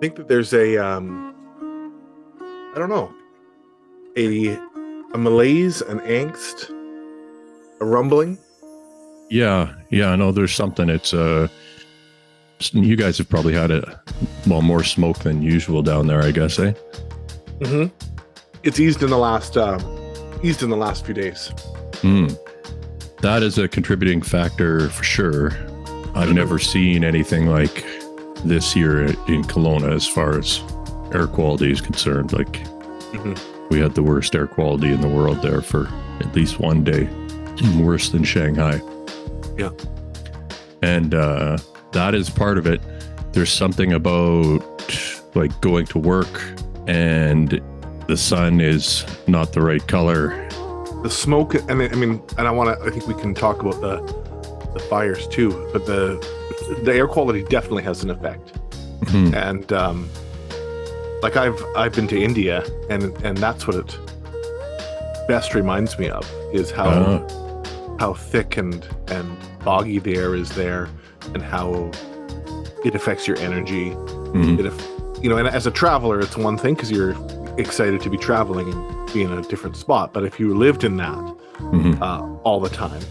think that there's I don't know, a malaise, an angst, a rumbling. Yeah, I know there's something. It's you guys have probably had more smoke than usual down there, I guess, eh? Mm-hmm. It's eased in the last few days. That is a contributing factor for sure. I've never seen anything like this here in Kelowna as far as air quality is concerned. Like, we had the worst air quality in the world there for at least one day, worse than Shanghai. Yeah. And that is part of it. There's something about like going to work and the sun is not the right color. The smoke, and I think we can talk about the fires too, but the air quality definitely has an effect. And like I've been to India, and that's what it best reminds me of, is how thick and foggy the air is there, and how it affects your energy. And as a traveler, it's one thing because you're excited to be traveling and be in a different spot. But if you lived in that all the time,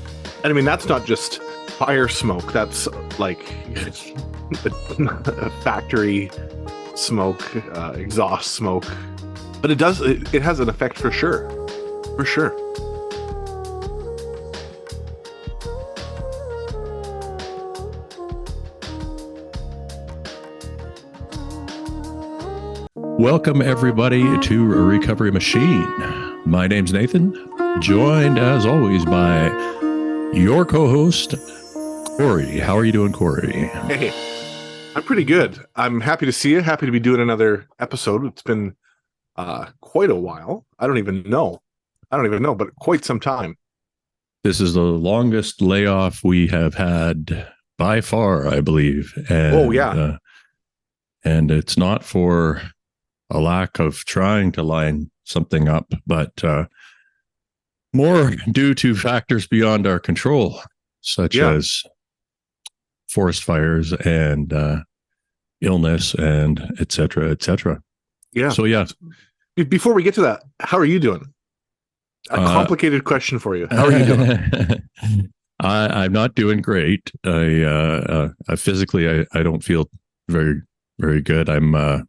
and I mean, that's not just fire smoke, that's like a factory smoke, exhaust smoke. But it has an effect for sure. Welcome everybody to A Recovery Machine. My name's Nathan, joined as always by your co-host, Corey. How are you doing, Corey? Hey, I'm pretty good. I'm happy to see you. Happy to be doing another episode. It's been quite a while. I don't even know, but quite some time. This is the longest layoff we have had by far, I believe. And, and it's not for a lack of trying to line something up, but more due to factors beyond our control, such as forest fires and illness and et cetera. Yeah. So, yeah. Before we get to that, how are you doing? A complicated question for you. How are you doing? I'm not doing great. I physically, I don't feel very, very good. I'm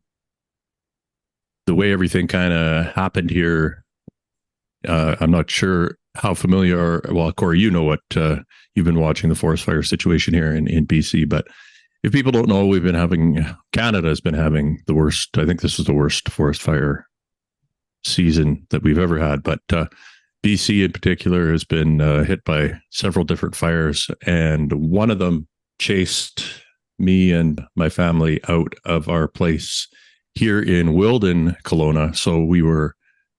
the way everything kind of happened here. I'm not sure how familiar. Well, Corey, you know what you've been watching the forest fire situation here in BC, but if people don't know, Canada has been having the worst. I think this is the worst forest fire season that we've ever had, but BC in particular has been hit by several different fires, and one of them chased me and my family out of our place here in Wilden, Kelowna. So we were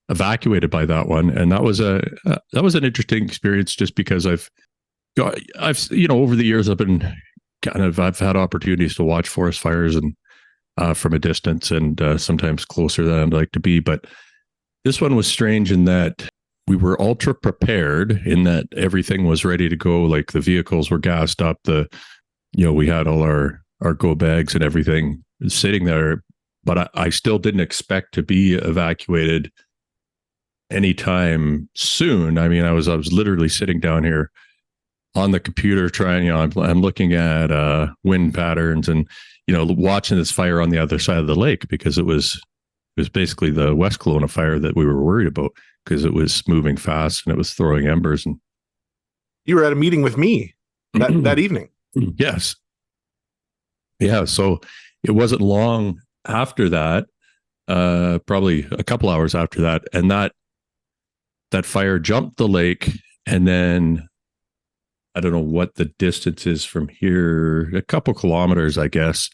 evacuated by that one, and that was an interesting experience, just because I've over the years I've had opportunities to watch forest fires and from a distance, and sometimes closer than I'd like to be, but this one was strange in that we were ultra prepared, in that everything was ready to go. Like, the vehicles were gassed up, we had all our go bags and everything sitting there, but I still didn't expect to be evacuated anytime soon. I mean, I was literally sitting down here on the computer trying, I'm looking at wind patterns and, watching this fire on the other side of the lake, because it was basically the West Kelowna fire that we were worried about, because it was moving fast and it was throwing embers. And you were at a meeting with me that evening. Yes. Yeah. So it wasn't long after that, probably a couple hours after that, and that fire jumped the lake, and then I don't know what the distance is from here, a couple kilometers, I guess,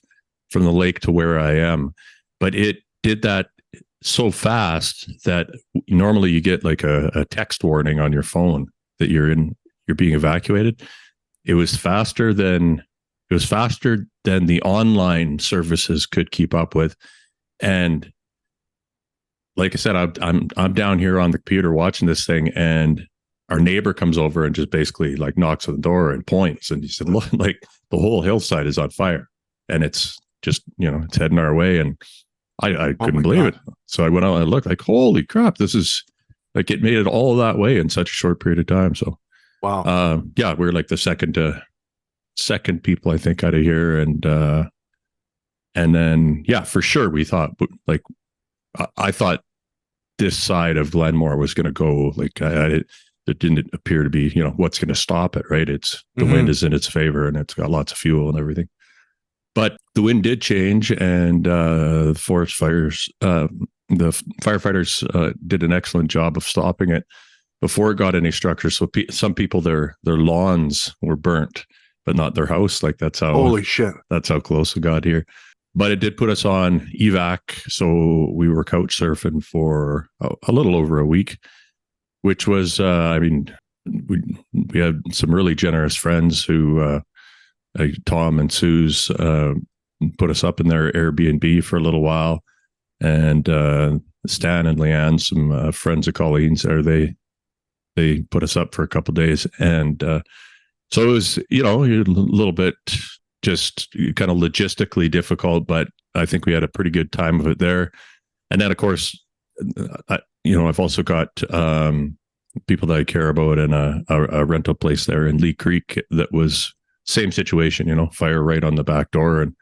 from the lake to where I am, but it did that so fast that normally you get like a text warning on your phone that you're being evacuated. It was faster than the online services could keep up with. And like I said, I'm down here on the computer watching this thing, and our neighbor comes over and just basically like knocks on the door and points, and he said, look, like, the whole hillside is on fire, and it's just, it's heading our way. And I couldn't believe God. it. So I went out and I looked like, holy crap, this is like, it made it all that way in such a short period of time. So, Wow. yeah, we were like the second people I think out of here. And then, yeah, for sure. We thought like, I thought this side of Glenmore was going to go like, it didn't appear to be, what's going to stop it, right? It's the wind is in its favor and it's got lots of fuel and everything. But the wind did change, and the forest fires, the firefighters did an excellent job of stopping it before it got any structure. So some people, their lawns were burnt, but not their house. Like Holy shit. That's how close it got here. But it did put us on evac. So we were couch surfing for a little over a week, which was, we had some really generous friends who, Tom and Suze, put us up in their Airbnb for a little while. And Stan and Leanne, some friends of Colleen's, they put us up for a couple of days. And so it was, a little bit just kind of logistically difficult, but I think we had a pretty good time of it there. And then, of course, I've also got people that I care about and a rental place there in Lee Creek that was same situation, fire right on the back door. And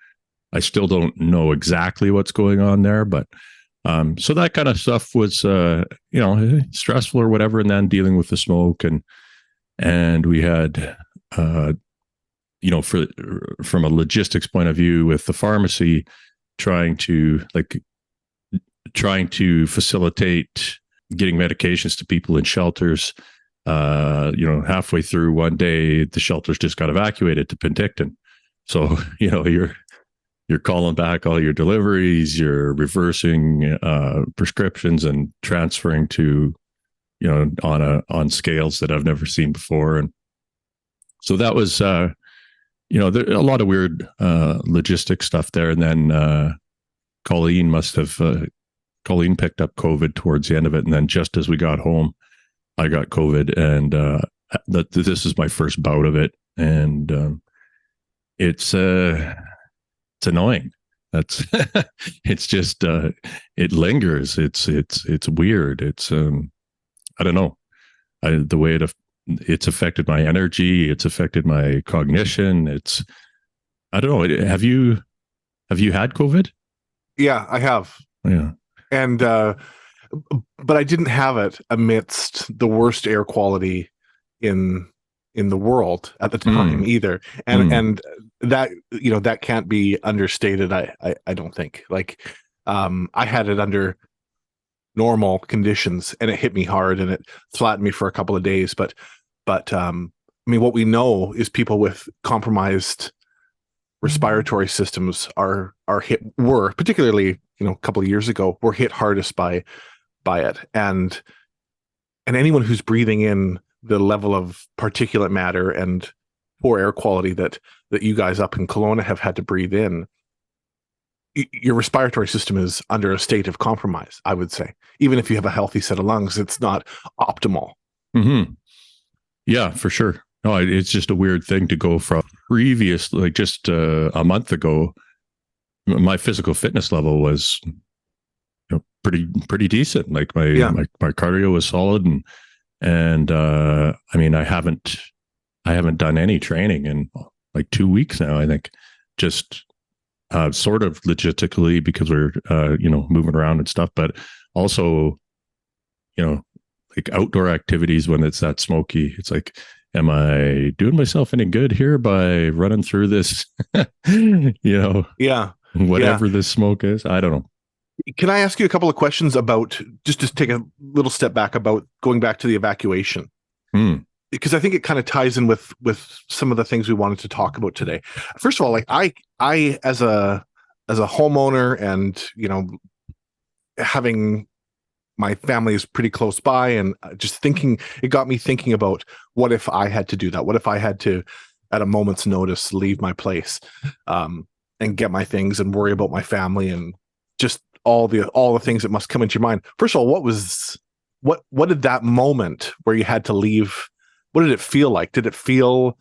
I still don't know exactly what's going on there, but so that kind of stuff was, stressful or whatever. And then dealing with the smoke and we had, from a logistics point of view with the pharmacy, trying to facilitate getting medications to people in shelters. Halfway through one day, the shelters just got evacuated to Penticton. So, you're calling back all your deliveries, you're reversing prescriptions and transferring to, on scales that I've never seen before. And so that was, there a lot of weird logistic stuff there. And then Colleen picked up COVID towards the end of it. And then just as we got home, I got COVID, and this is my first bout of it. And it's annoying. That's it's just it lingers. It's weird. It's I don't know. The way it's affected my energy. It's affected my cognition. I don't know. Have you had COVID? Yeah, I have. Yeah. And but I didn't have it amidst the worst air quality in the world at the time either. And that, that can't be understated. I don't think. Like, I had it under normal conditions and it hit me hard and it flattened me for a couple of days. But what we know is people with compromised respiratory systems were particularly, a couple of years ago, were hit hardest by it. And anyone who's breathing in the level of particulate matter and poor air quality that you guys up in Kelowna have had to breathe in, your respiratory system is under a state of compromise, I would say. Even if you have a healthy set of lungs, it's not optimal. Mm-hmm. Yeah, for sure. No, it's just a weird thing to go from previous, like just a month ago, my physical fitness level was pretty decent. Like my cardio was solid, and I haven't done any training in like 2 weeks now. I think just sort of logistically because we're moving around and stuff, but also like outdoor activities when it's that smoky. It's like, am I doing myself any good here by running through this? Yeah. Whatever this smoke is. I don't know. Can I ask you a couple of questions about, just to take a little step back, about going back to the evacuation? Because I think it kind of ties in with some of the things we wanted to talk about today. First of all, like I as a homeowner and, having my family is pretty close by, and just it got me thinking about, what if I had to do that? What if I had to, at a moment's notice, leave my place and get my things and worry about my family and just all the things that must come into your mind? First of all, what did that moment where you had to leave, what did it feel like? Did it feel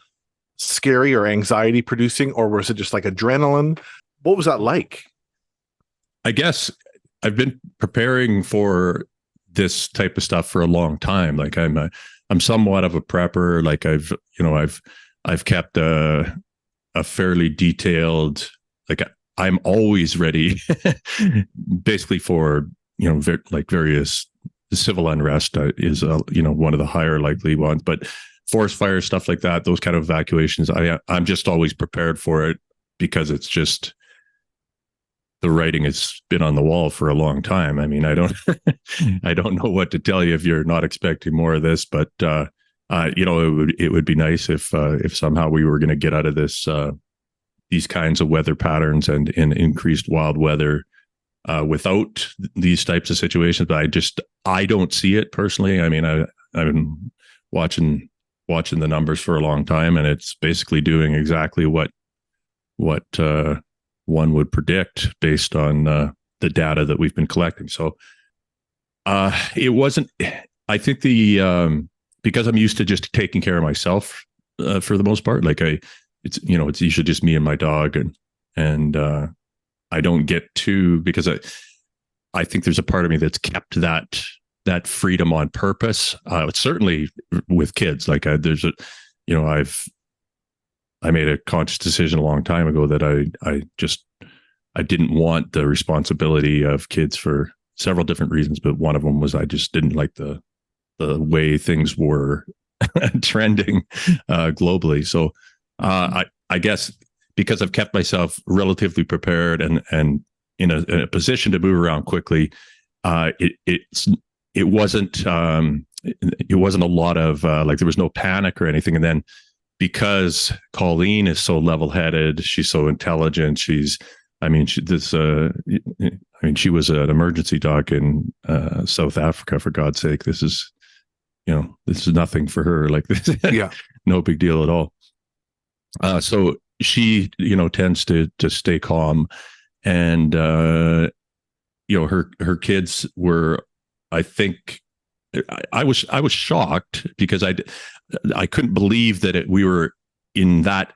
scary or anxiety producing, or was it just like adrenaline? what was that like? I guess I've been preparing for this type of stuff for a long time. Like I'm somewhat of a prepper. Like I've kept a fairly detailed, like I'm always ready basically for, like various civil unrest is, one of the higher likely ones, but forest fire, stuff like that, those kind of evacuations, I'm just always prepared for it because it's just, the writing has been on the wall for a long time. I mean, I don't, I don't know what to tell you if you're not expecting more of this, but it would be nice if somehow we were going to get out of this, these kinds of weather patterns and increased wild weather without these types of situations. But I don't see it personally. I mean, I've been watching the numbers for a long time, and it's basically doing exactly what one would predict based on the data that we've been collecting. So it wasn't, I think because I'm used to just taking care of myself for the most part, like it's usually just me and my dog, and I don't get to, because I think there's a part of me that's kept that freedom on purpose. Certainly with kids, like I made a conscious decision a long time ago that I didn't want the responsibility of kids for several different reasons, but one of them was I just didn't like the way things were trending globally. So I guess because I've kept myself relatively prepared and in a position to move around quickly, it wasn't a lot of like, there was no panic or anything. And then because Colleen is so level-headed, she's so intelligent. She was an emergency doc in South Africa, for God's sake. This is nothing for her. Like this, Yeah, no big deal at all. So she, tends to stay calm, and her kids were, I think, I was shocked because I couldn't believe that we were in that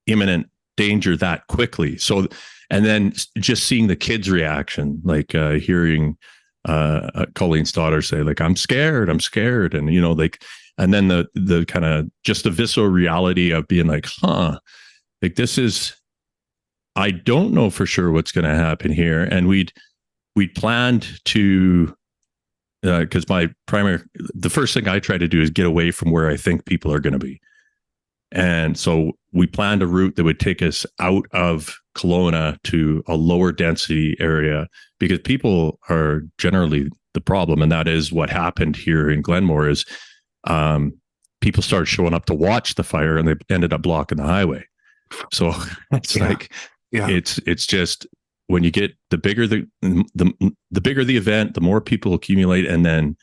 imminent danger that quickly. So, and then just seeing the kids' reaction, like hearing Colleen's daughter say, like, I'm scared, and like, and then the kind of just the visceral reality of being like, like this is, I don't know for sure what's going to happen here. And we'd planned to, because the first thing I try to do is get away from where I think people are going to be. And so we planned a route that would take us out of Kelowna to a lower density area, because people are generally the problem. And that is what happened here in Glenmore is people started showing up to watch the fire, and they ended up blocking the highway. So it's it's just, when you get the bigger the bigger the event, the more people accumulate, and then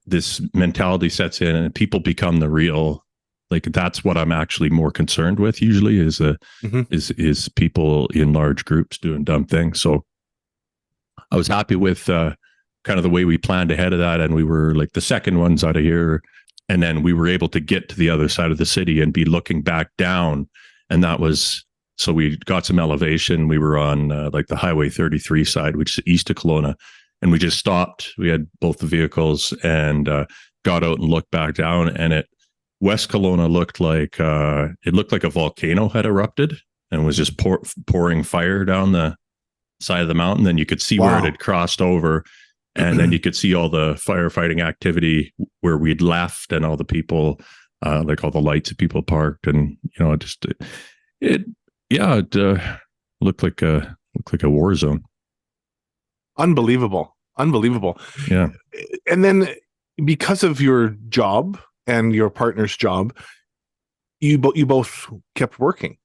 this mentality sets in, and people become the real. Like, that's what I'm actually more concerned with usually is people in large groups doing dumb things. So I was happy with kind of the way we planned ahead of that, and we were like the second ones out of here, and then we were able to get to the other side of the city and be looking back down, and that was. So we got some elevation. We were on like the Highway 33 side, which is east of Kelowna, and we just stopped. We had both the vehicles and got out and looked back down, and West Kelowna looked like a volcano had erupted and was just pouring fire down the side of the mountain. Then you could see where it had crossed over, and then you could see all the firefighting activity where we'd left, and all the people, like all the lights that people parked, and it looked like a war zone. unbelievable. Yeah. And then because of your job and your partner's job, you both kept working.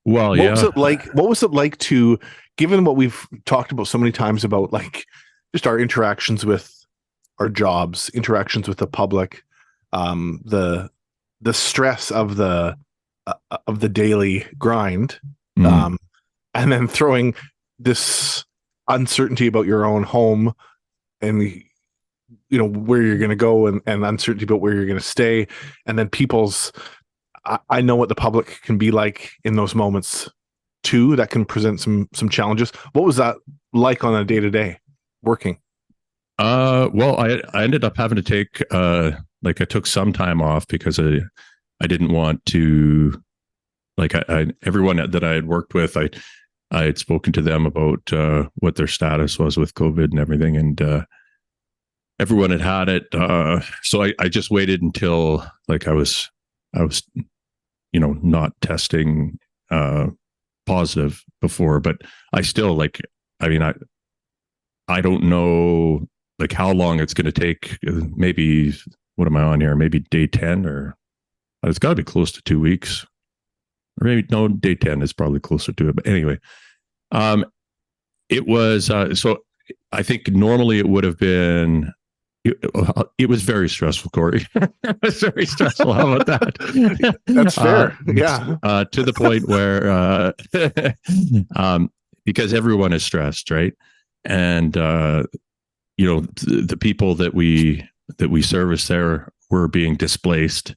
Well, what was it like to, given what we've talked about so many times about, like, just our interactions with our jobs, interactions with the public, the stress of the daily grind, and then throwing this uncertainty about your own home, and where you're going to go, and uncertainty about where you're going to stay, and then I know what the public can be like in those moments. too that can present some challenges. What was that like on a day-to-day working? Well, I ended up having to take I took some time off because I didn't want to, like, everyone that I had worked with, I had spoken to them about what their status was with COVID and everything, and everyone had it. So I just waited until like I was not testing positive before, but I still I don't know like how long it's going to take. Maybe, what am I on here? Maybe day 10, or it's got to be close to 2 weeks, or maybe no, day 10 is probably closer to it. But anyway, it was, so I think normally it would have been, it was very stressful, Corey. It was very stressful. How about that? That's fair. Yeah. To the point where, because everyone is stressed, right? And, the people that we service there were being displaced.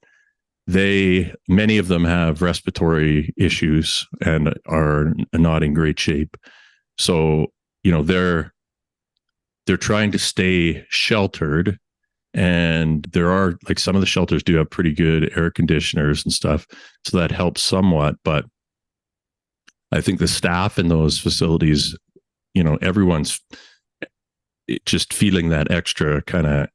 Many of them have respiratory issues and are not in great shape. So, they're trying to stay sheltered, and there are, like, some of the shelters do have pretty good air conditioners and stuff, so that helps somewhat. But I think the staff in those facilities, everyone's just feeling that extra kind of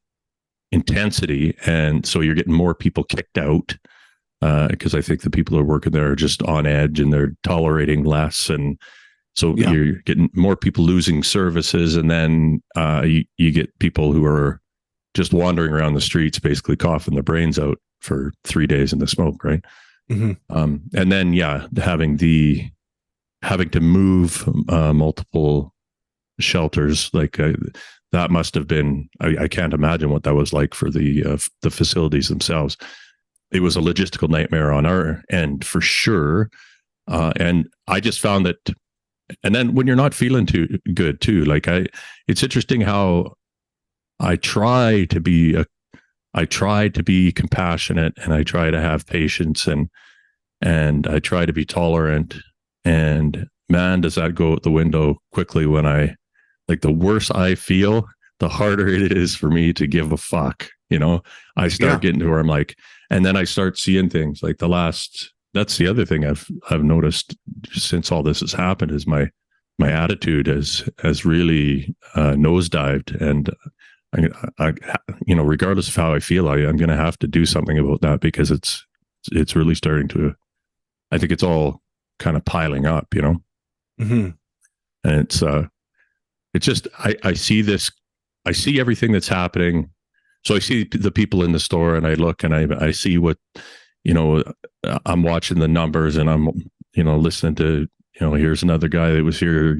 intensity, and so you're getting more people kicked out because I think the people who are working there are just on edge and they're tolerating less, and so you're getting more people losing services, and then you get people who are just wandering around the streets, basically coughing their brains out for 3 days in the smoke, right? Mm-hmm. And then having to move multiple shelters, that must have been, I can't imagine what that was like for the facilities themselves. It was a logistical nightmare on our end for sure. And I just found that, and then when you're not feeling too good too, it's interesting how I try to be compassionate, and I try to have patience, and I try to be tolerant, and man, does that go out the window quickly when the worse I feel, the harder it is for me to give a fuck. I start getting to where I'm like, and then I start seeing things like that's the other thing I've noticed since all this has happened, is my attitude has really nosedived, and I regardless of how I feel, I'm going to have to do something about that, because it's really starting to, I think it's all kind of piling up, mm-hmm. And it's just, I see everything that's happening. So I see the people in the store, and I look and I see what, I'm watching the numbers, and I'm, listening to, here's another guy that was here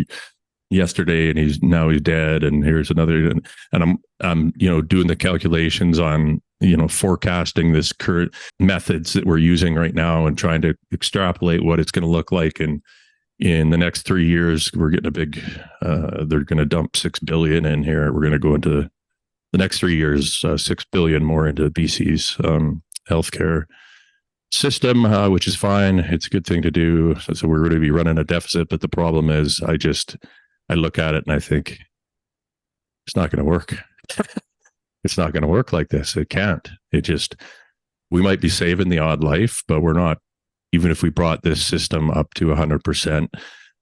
yesterday and he's dead, and here's another, and I'm doing the calculations on, forecasting this current methods that we're using right now, and trying to extrapolate what it's going to look like. And in the next 3 years, we're getting a big, they're going to dump $6 billion in here. We're going to go into the next 3 years, $6 billion more into BC's healthcare system, which is fine. It's a good thing to do. So we're going to be running a deficit. But the problem is, I look at it and I think, it's not going to work. It's not going to work like this. It can't. We might be saving the odd life, but we're not. Even if we brought this system up to 100%,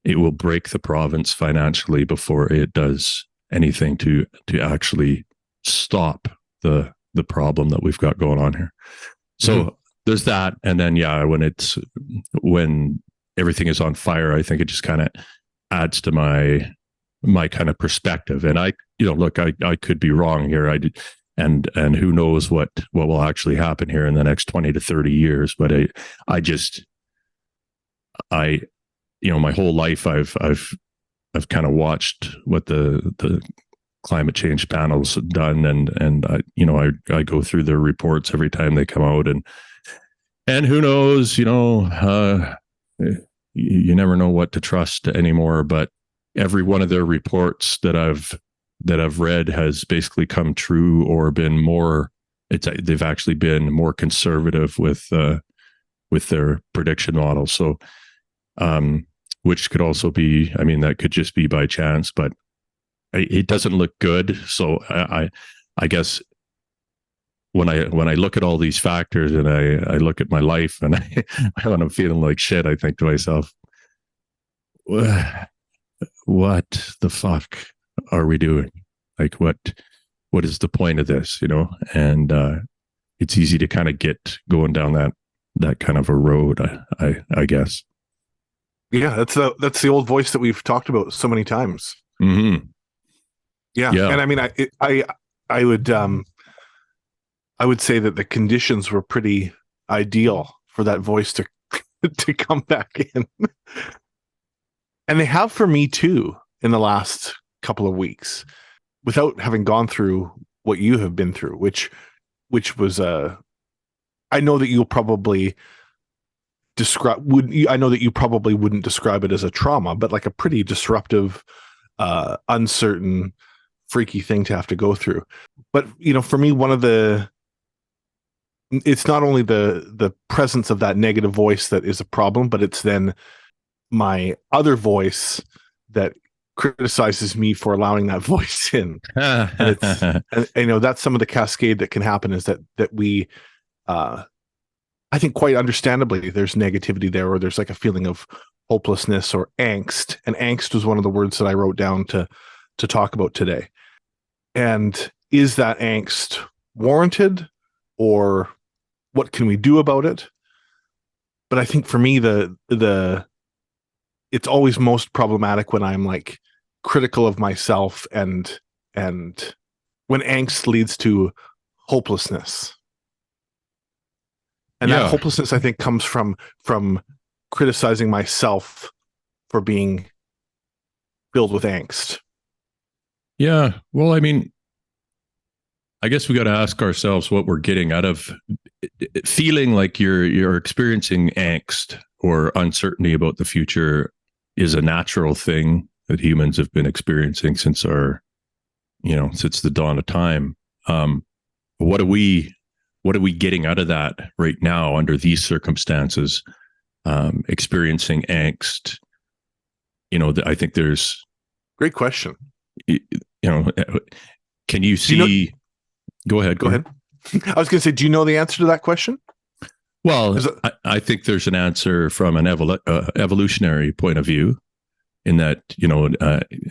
it will break the province financially before it does anything to actually stop the problem that we've got going on here. So there's that. And then, when everything is on fire, I think it just kind of adds to my kind of perspective. And I could be wrong here. And who knows what will actually happen here in the next 20 to 30 years. But my whole life, I've kind of watched what the climate change panels have done. And I go through their reports every time they come out, and who knows, you never know what to trust anymore, but every one of their reports that I've read has basically come true, or been more. They've actually been more conservative with their prediction models. So, which could also be, I mean, that could just be by chance, but it doesn't look good. So I guess when I look at all these factors and I look at my life and when I'm feeling like shit, I think to myself, what the fuck are we doing? Like what is the point of this, you know? And it's easy to kind of get going down that kind of a road, I guess. Yeah, that's the old voice that we've talked about so many times. Mm-hmm. Yeah. And I mean, I would say that the conditions were pretty ideal for that voice to to come back in. And they have for me too in the last couple of weeks, without having gone through what you have been through, which was I know that you'll probably I know that you probably wouldn't describe it as a trauma, but like a pretty disruptive, uncertain, freaky thing to have to go through. But you know, for me, it's not only the presence of that negative voice that is a problem, but it's then my other voice that criticizes me for allowing that voice in. And it's, and, you know, that's some of the cascade that can happen, is that we, I think quite understandably, there's negativity there, or there's like a feeling of hopelessness or angst. And angst was one of the words that I wrote down to talk about today. And is that angst warranted, or what can we do about it? But I think for me, it's always most problematic when I'm like critical of myself and when angst leads to hopelessness. And that hopelessness, I think, comes from criticizing myself for being filled with angst. Yeah. Well, I mean, I guess we got to ask ourselves what we're getting out of feeling like you're experiencing angst or uncertainty about the future is a natural thing that humans have been experiencing since since the dawn of time. What are we getting out of that right now under these circumstances? Experiencing angst, you know, I think there's great question. You know, can you see? Go ahead. I was going to say, do you know the answer to that question? Well, I think there's an answer from an evolutionary point of view, in that, you know,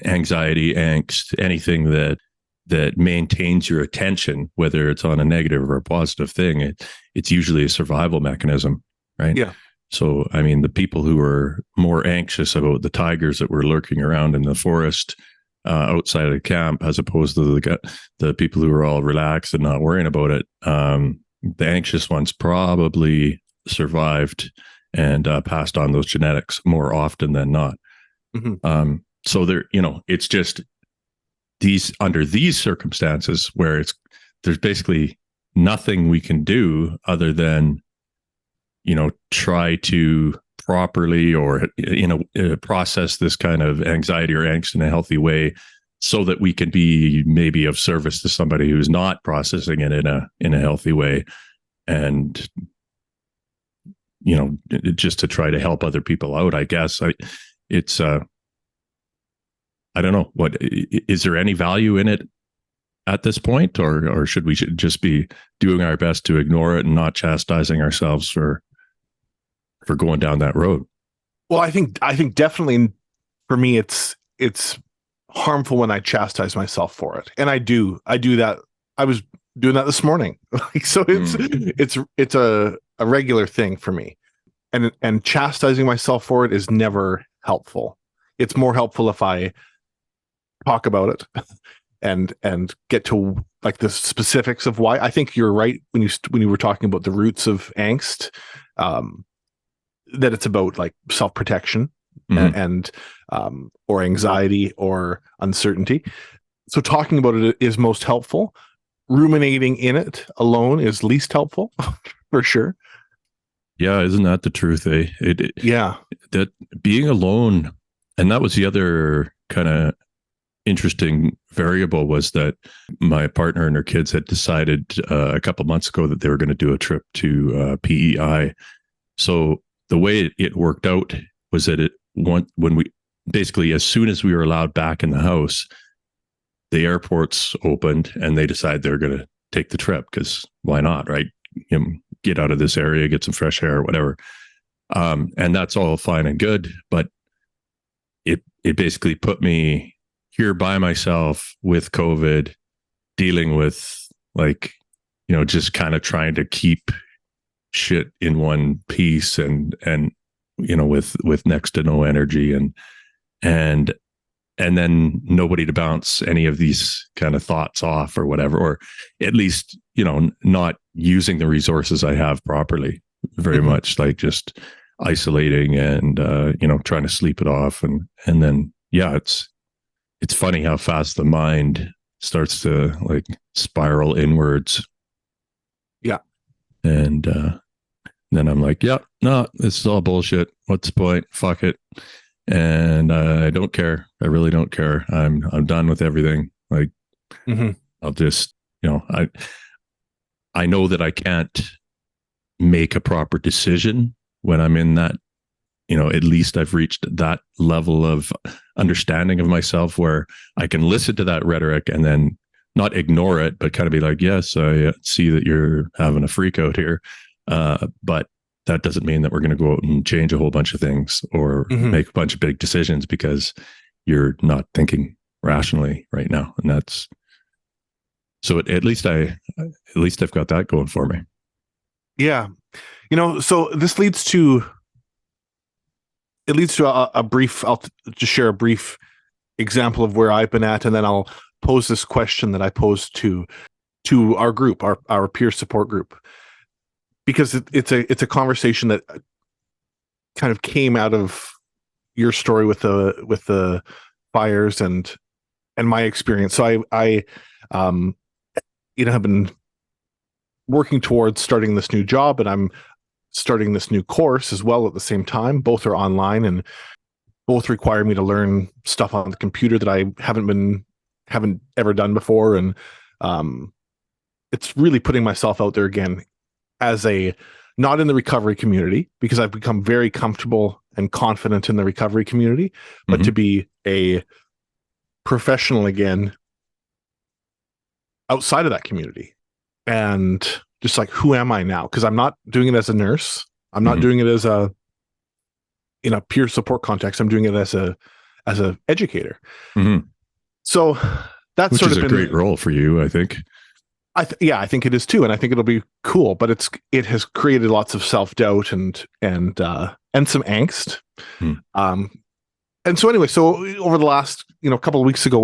anxiety, angst, anything that maintains your attention, whether it's on a negative or a positive thing, it's usually a survival mechanism, right? Yeah. So, I mean, the people who are more anxious about the tigers that were lurking around in the forest outside of the camp, as opposed to the people who are all relaxed and not worrying about it, the anxious ones probably survived and passed on those genetics more often than not. Mm-hmm. So there, you know, it's just under these circumstances where there's basically nothing we can do other than, you know, try to properly or, you know, process this kind of anxiety or angst in a healthy way, so that we can be maybe of service to somebody who's not processing it in a healthy way, and, you know, just to try to help other people out. I guess I don't know, what is there any value in it at this point, or should we just be doing our best to ignore it and not chastising ourselves for going down that road? Well, I think definitely for me, it's harmful when I chastise myself for it. And I do that. I was doing that this morning. So it's a regular thing for me. And chastising myself for it is never helpful. It's more helpful if I talk about it and get to like the specifics of why. I think you're right when you were talking about the roots of angst, that it's about like self-protection, and or anxiety or uncertainty. So talking about it is most helpful. Ruminating in it alone is least helpful, for sure. Yeah, isn't that the truth, eh? Yeah. That being alone, and that was the other kind of interesting variable, was that my partner and her kids had decided a couple months ago that they were going to do a trip to PEI. So the way it worked out was that when we basically, as soon as we were allowed back in the house, the airports opened and they decided they're going to take the trip because why not, right? Get out of this area, get some fresh air, whatever. And that's all fine and good, but it basically put me here by myself with COVID, dealing with just kind of trying to keep shit in one piece and with next to no energy and then nobody to bounce any of these kind of thoughts off or whatever, or at least, not using the resources I have properly very much, like just isolating and, trying to sleep it off. And then, it's funny how fast the mind starts to like spiral inwards. Yeah. And then I'm like, no, this is all bullshit. What's the point? Fuck it. And I don't care. I really don't care. I'm done with everything. Like, I'll just, I know that I can't make a proper decision when I'm in that, at least I've reached that level of understanding of myself where I can listen to that rhetoric and then not ignore it, but kind of be like, yes, I see that you're having a freak out here. But that doesn't mean that we're going to go out and change a whole bunch of things or make a bunch of big decisions because you're not thinking rationally right now. And that's, so at least I've got that going for me. Yeah. So this leads to a brief, I'll just share a brief example of where I've been at, and then I'll pose this question that I posed to our group, our peer support group, because it's a conversation that kind of came out of your story with the fires and my experience. So I have been working towards starting this new job, and I'm starting this new course as well at the same time. Both are online and both require me to learn stuff on the computer that I haven't ever done before. And it's really putting myself out there again as not in the recovery community, because I've become very comfortable and confident in the recovery community, but to be a professional again outside of that community. And just like, who am I now? Because I'm not doing it as a nurse. I'm not doing it in a peer support context. I'm doing it as a educator. So that's which sort is of a great role for you, I think. I think it is too, and I think it'll be cool. But it has created lots of self-doubt and some angst. And so anyway, so over the last couple of weeks ago,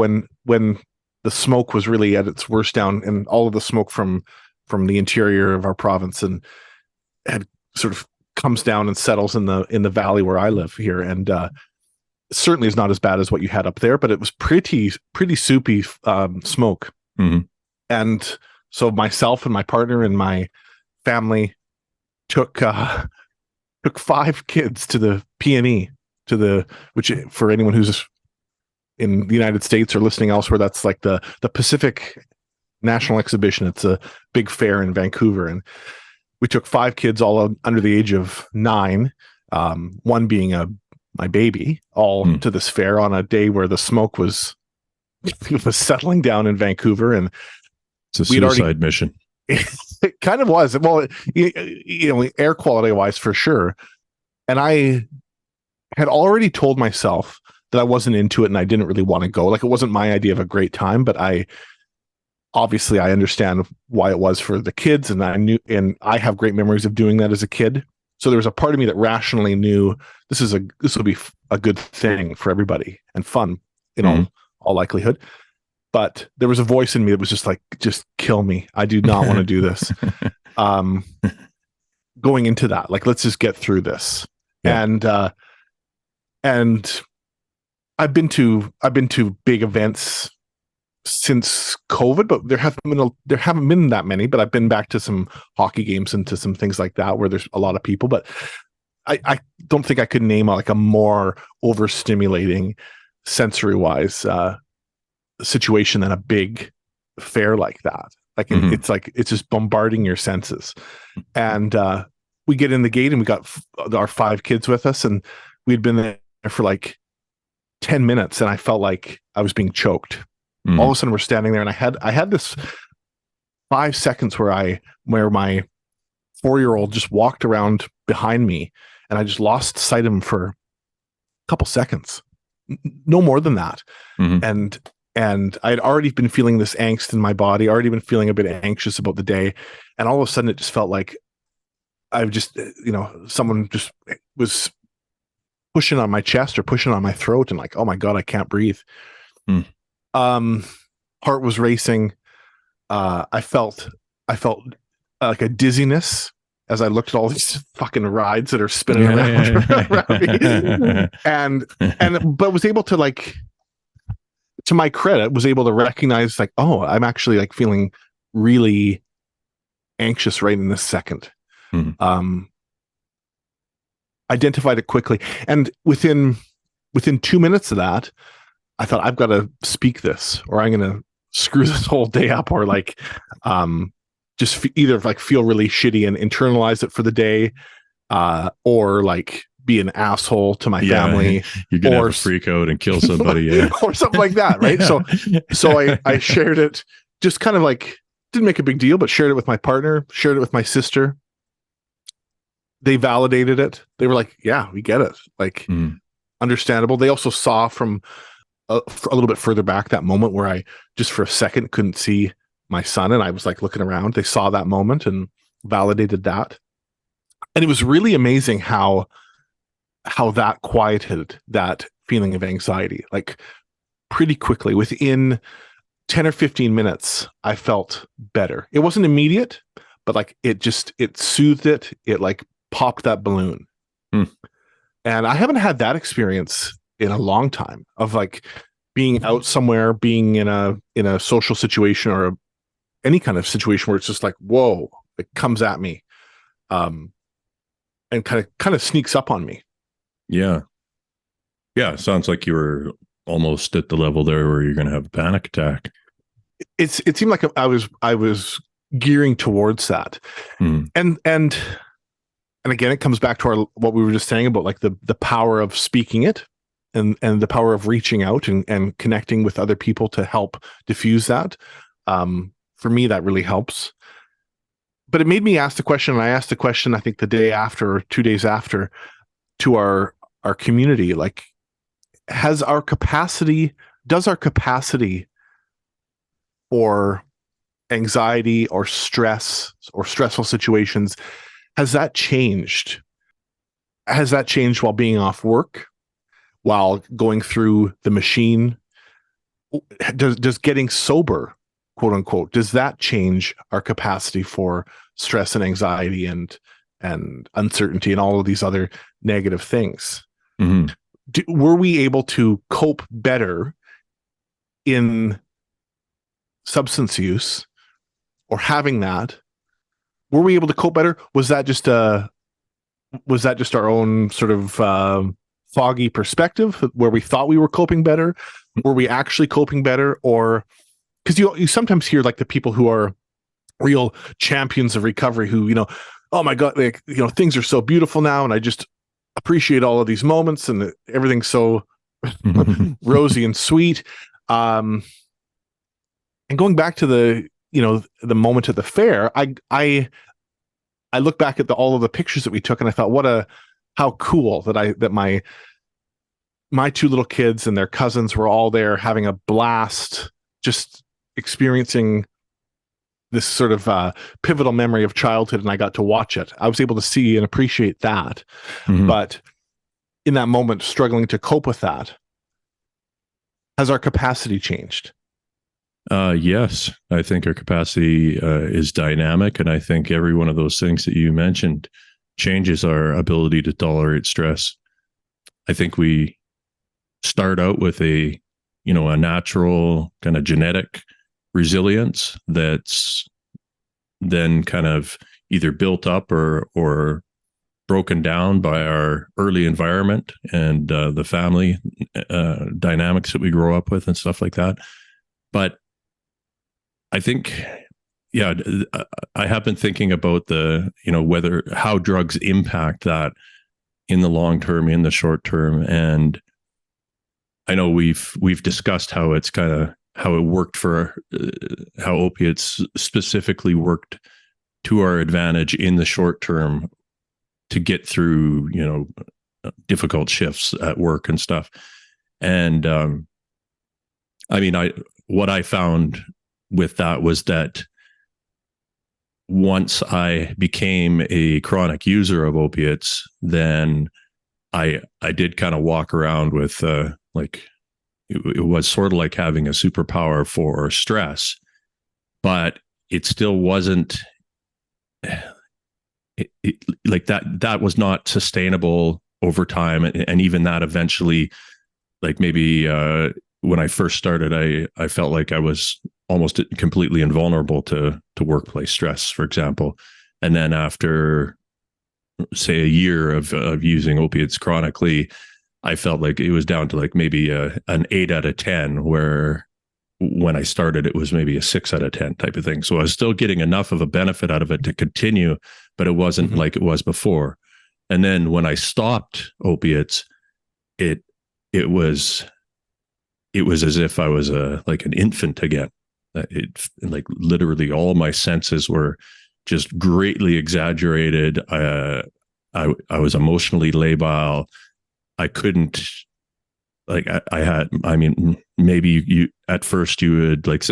when the smoke was really at its worst down, and all of the smoke from the interior of our province and had sort of comes down and settles in the valley where I live here, and certainly is not as bad as what you had up there, but it was pretty soupy smoke. And so myself and my partner and my family took 5 kids to the PNE, which for anyone who's in the United States or listening elsewhere, that's like the Pacific National Exhibition. It's a big fair in Vancouver, and we took 5 kids, all under the age of 9, one being my baby, all to this fair on a day where the smoke was settling down in Vancouver, and it's a suicide mission. It kind of was. Well, air quality wise, for sure. And I had already told myself that I wasn't into it and I didn't really want to go. Like, it wasn't my idea of a great time, but I understand why it was for the kids, and I have great memories of doing that as a kid. So there was a part of me that rationally knew this will be a good thing for everybody and fun in all likelihood. But there was a voice in me that was just like, just kill me. I do not want to do this. Going into that, like, let's just get through this. Yeah. And I've been to big events since COVID, but there haven't been that many. But I've been back to some hockey games and to some things like that where there's a lot of people. But I don't think I could name a more overstimulating, sensory-wise situation than a big fair like that. Like, it's just bombarding your senses. And we get in the gate, and we got our 5 kids with us, and we'd been for like 10 minutes and I felt like I was being choked. Mm. All of a sudden we're standing there and I had this 5 seconds where my 4-year-old just walked around behind me and I just lost sight of him for a couple seconds, no more than that. Mm-hmm. And I'd already been feeling this angst in my body, already been feeling a bit anxious about the day. And all of a sudden it just felt like I've just, someone just was pushing on my chest or pushing on my throat and like, oh my God, I can't breathe. Mm. Heart was racing. I felt like a dizziness as I looked at all these fucking rides that are spinning around me. But was able to, like, to my credit, was able to recognize like, oh, I'm actually like feeling really anxious right in this second. Mm. Identified it quickly. And within 2 minutes of that, I thought, I've got to speak this or I'm going to screw this whole day up, or like, just either like feel really shitty and internalize it for the day, or like be an asshole to my family. You're going to have a freak out and kill somebody. Yeah. Or something like that. Right. Yeah. So I shared it, just kind of like, didn't make a big deal, but shared it with my partner, shared it with my sister. They validated it. They were like, yeah, we get it. Like, understandable. They also saw from a little bit further back that moment where I just for a second couldn't see my son. And I was like looking around. They saw that moment and validated that. And it was really amazing how that quieted that feeling of anxiety. Like pretty quickly, within 10 or 15 minutes, I felt better. It wasn't immediate, but like it soothed it. It like popped that balloon. And I haven't had that experience in a long time, of like being out somewhere, being in a social situation or any kind of situation where it's just like, whoa, it comes at me, and kind of sneaks up on me. Yeah. Sounds like you were almost at the level there where you're going to have a panic attack. It seemed like I was gearing towards that. And again, it comes back to what we were just saying about like the power of speaking it and the power of reaching out and connecting with other people to help diffuse that. For me, that really helps. But it made me ask the question, and I asked the question, I think the day after or 2 days after, to our community, like, does our capacity for anxiety or stress or stressful situations, has that changed? Has that changed while being off work, while going through the machine? Does getting sober, quote unquote, does that change our capacity for stress and anxiety and uncertainty and all of these other negative things? Were we able to cope better in substance use or having that? Were we able to cope better? Was that just our own sort of foggy perspective where we thought we were coping better? Were we actually coping better? Or because you sometimes hear like the people who are real champions of recovery who, oh my God, like, things are so beautiful now and I just appreciate all of these moments and everything's so rosy and sweet. And going back to the moment at the fair, I look back at all of the pictures that we took and I thought, how cool that my two little kids and their cousins were all there having a blast, just experiencing this sort of pivotal memory of childhood, and I got to watch it. I was able to see and appreciate that. But in that moment, struggling to cope with that, has our capacity changed? Yes, I think our capacity is dynamic, and I think every one of those things that you mentioned changes our ability to tolerate stress. I think we start out with a natural kind of genetic resilience that's then kind of either built up or broken down by our early environment and the family dynamics that we grow up with and stuff like that. But I think, I have been thinking about how drugs impact that in the long term, in the short term. And I know we've discussed how it's kind of how it worked for how opiates specifically worked to our advantage in the short term to get through, difficult shifts at work and stuff. And what I found with that was that once I became a chronic user of opiates, then I did kind of walk around with like it was sort of like having a superpower for stress, but it still wasn't like that was not sustainable over time. And even that eventually, like maybe when I first started, I felt like I was almost completely invulnerable to workplace stress, for example. And then after, say, a year of using opiates chronically, I felt like it was down to like maybe an 8 out of 10, where when I started, it was maybe a 6 out of 10 type of thing. So I was still getting enough of a benefit out of it to continue, but it wasn't like it was before. And then when I stopped opiates, it was as if I was like an infant again. It like literally all my senses were just greatly exaggerated. I was emotionally labile. I couldn't, like, maybe you at first you would, like,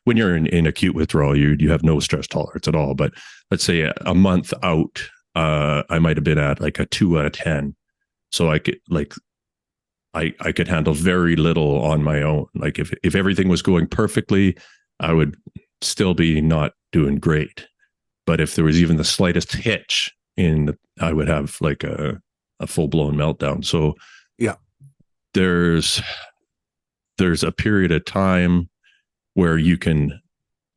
when you're in acute withdrawal, you have no stress tolerance at all. But let's say a month out, I might have been at like a 2 out of 10. So I could I could handle very little on my own. Like if everything was going perfectly, I would still be not doing great. But if there was even the slightest hitch I would have like a full-blown meltdown. So yeah, there's a period of time where you can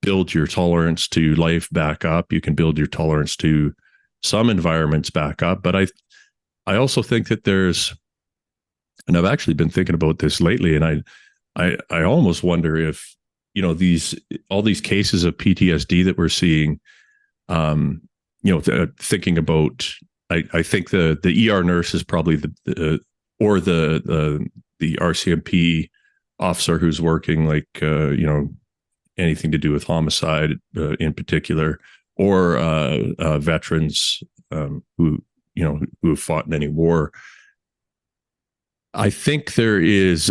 build your tolerance to life back up. You can build your tolerance to some environments back up. But I also think that and I've actually been thinking about this lately, and I almost wonder if, all these cases of PTSD that we're seeing, thinking about, I think the ER nurse is probably the RCMP officer who's working like, anything to do with homicide in particular, or veterans who have fought in any war. I think there's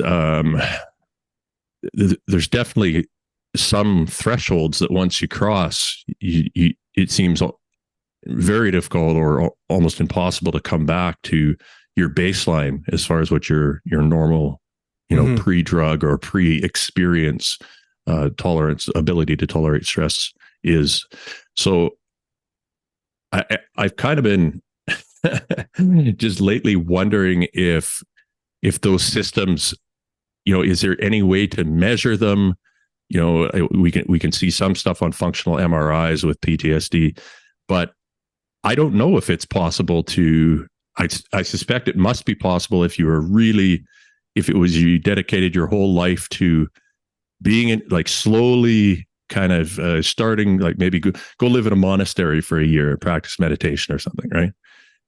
definitely some thresholds that once you cross, it seems very difficult or almost impossible to come back to your baseline as far as what your normal, pre-drug or pre-experience tolerance, ability to tolerate stress is. So I've kind of been just lately wondering if those systems, is there any way to measure them? We can see some stuff on functional MRIs with PTSD, but I don't know if it's possible to. I suspect it must be possible if you dedicated your whole life to being like slowly kind of starting, like maybe go live in a monastery for a year, practice meditation or something, right?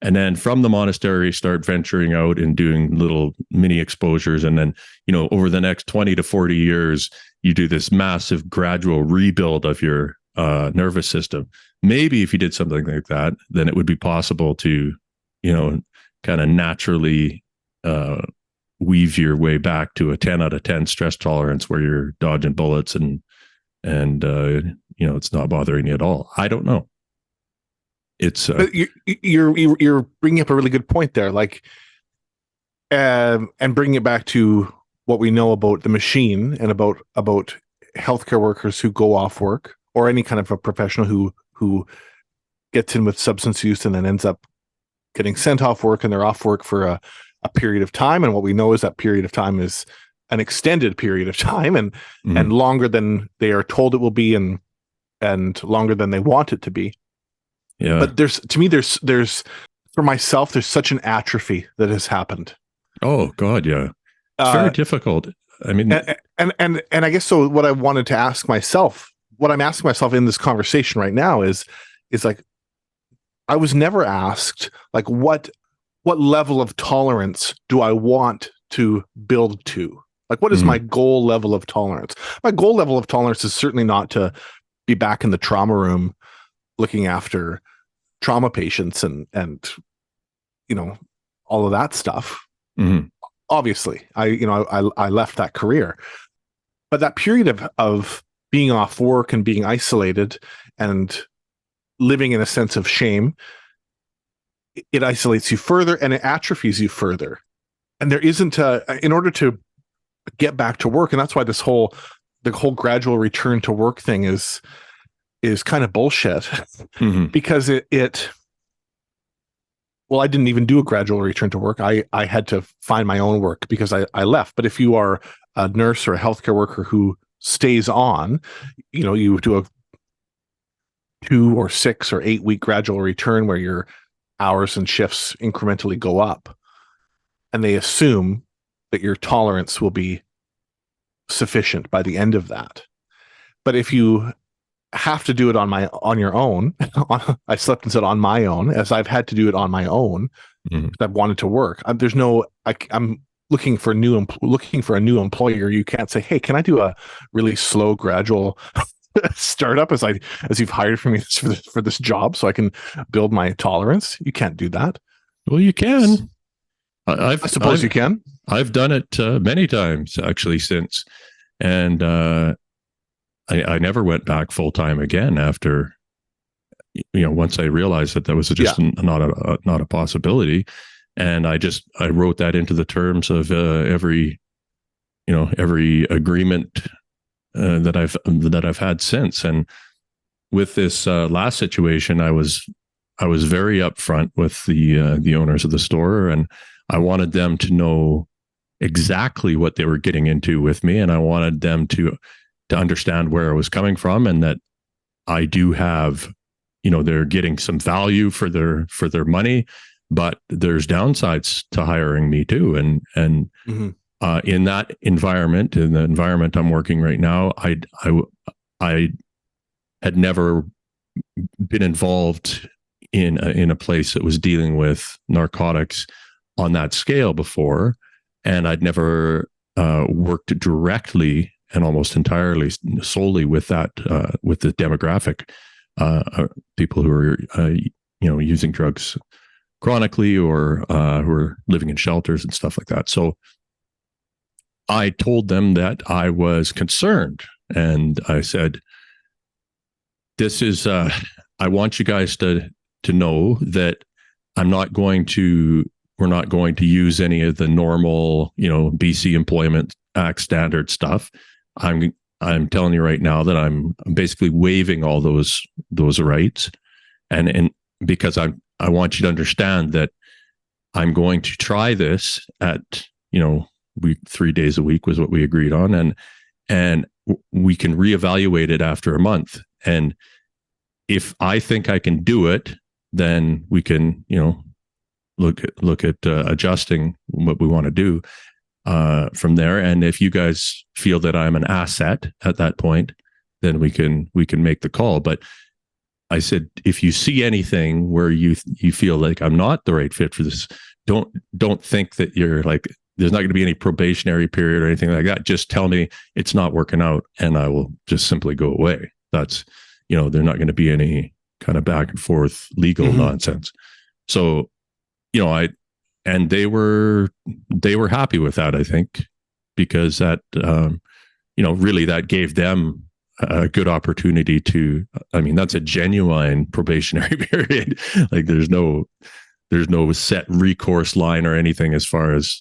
And then from the monastery, start venturing out and doing little mini exposures. And then, over the next 20 to 40 years, you do this massive gradual rebuild of your nervous system. Maybe if you did something like that, then it would be possible to, kind of naturally weave your way back to a 10 out of 10 stress tolerance where you're dodging bullets and it's not bothering you at all. I don't know. It's but you're bringing up a really good point there, like, and bringing it back to what we know about the machine and about healthcare workers who go off work, or any kind of a professional who gets in with substance use and then ends up getting sent off work, and they're off work for a period of time. And what we know is that period of time is an extended period of time, and longer than they are told it will be, and longer than they want it to be. Yeah. But there's for myself, there's such an atrophy that has happened. Oh God. Yeah. It's very difficult. I mean, and I guess so. What I wanted to ask myself, what I'm asking myself in this conversation right now is like, I was never asked, like, what what level of tolerance do I want to build to? Like, what is my goal level of tolerance? My goal level of tolerance is certainly not to be back in the trauma room looking after trauma patients and all of that stuff. Mm-hmm. Obviously, I left that career, but that period of being off work and being isolated and living in a sense of shame, it isolates you further and it atrophies you further. And there isn't in order to get back to work, and that's why the whole gradual return to work thing is kind of bullshit. Because well, I didn't even do a gradual return to work. I had to find my own work because I left. But if you are a nurse or a healthcare worker who stays on, you do a 2 or 6 or 8 week gradual return where your hours and shifts incrementally go up, and they assume that your tolerance will be sufficient by the end of that. But if you have to do it on your own, I slept and said on my own, as I've had to do it on my own, I've wanted to work. I'm looking for a new employer. You can't say, hey, can I do a really slow gradual startup as you've hired for me for this job so I can build my tolerance? You can't do that. Well, you can. I suppose you can. I've done it many times actually since, and I never went back full time again after, once I realized that was just not a possibility, and I wrote that into the terms of every agreement that I've had since. And with this last situation, I was very upfront with the owners of the store, and I wanted them to know exactly what they were getting into with me, and I wanted them to understand where I was coming from, and that I do have, they're getting some value for their money, but there's downsides to hiring me too. And in that environment, in the environment I'm working right now, I had never been involved in a place that was dealing with narcotics on that scale before, and I'd never worked directly and almost entirely solely with that with the demographic people who are using drugs chronically or who are living in shelters and stuff like that. So I told them that I was concerned, and I said, "This is I want you guys to know that we're not going to use any of the normal, BC Employment Act standard stuff. I'm telling you right now that I'm basically waiving all those rights, and because I want you to understand that I'm going to try this at 3 days a week was what we agreed on, and we can reevaluate it after a month. And if I think I can do it, then we can look at adjusting what we want to do from there. And if you guys feel that I'm an asset at that point, then we can make the call." But I said, if you see anything where you feel like I'm not the right fit for this, don't think that you're like, there's not going to be any probationary period or anything like that. Just tell me it's not working out, and I will just simply go away. That's, there's not going to be any kind of back and forth legal nonsense. So, and they were happy with that, I think, because that, really that gave them a good opportunity to, that's a genuine probationary period. Like there's no set recourse line or anything as far as,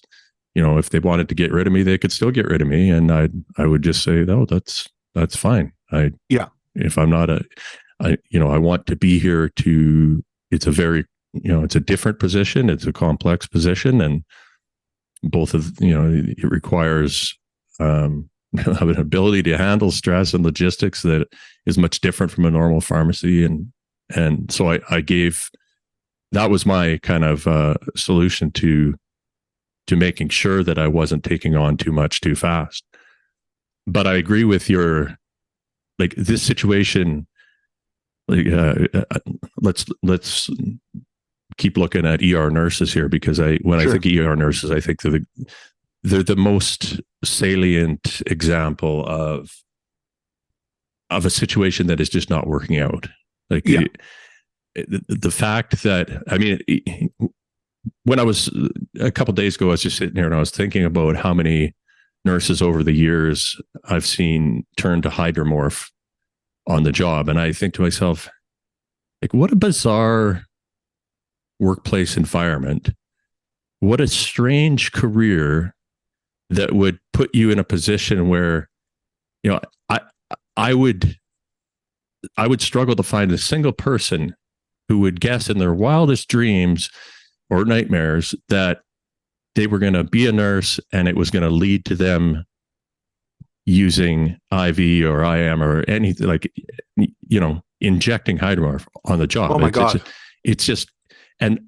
if they wanted to get rid of me, they could still get rid of me. And I would just say, no, that's fine. If I'm not I want to be here it's a very, it's a different position. It's a complex position, and both of, it requires an ability to handle stress and logistics that is much different from a normal pharmacy. And so that was my kind of solution to making sure that I wasn't taking on too much too fast. But I agree with this situation. Let's keep looking at ER nurses here, because when I think ER nurses, I think they're the most salient example of a situation that is just not working out. Like the fact that, I mean, when I was a couple of days ago, I was just sitting here and I was thinking about how many nurses over the years I've seen turn to hydromorph on the job. And I think to myself, like, what a bizarre workplace environment. What a strange career that would put you in a position where, you know, I would struggle to find a single person who would guess in their wildest dreams or nightmares that they were going to be a nurse and it was going to lead to them using IV or IM or anything, like, you know, injecting hydromorph on the job. Oh my God. It's just, and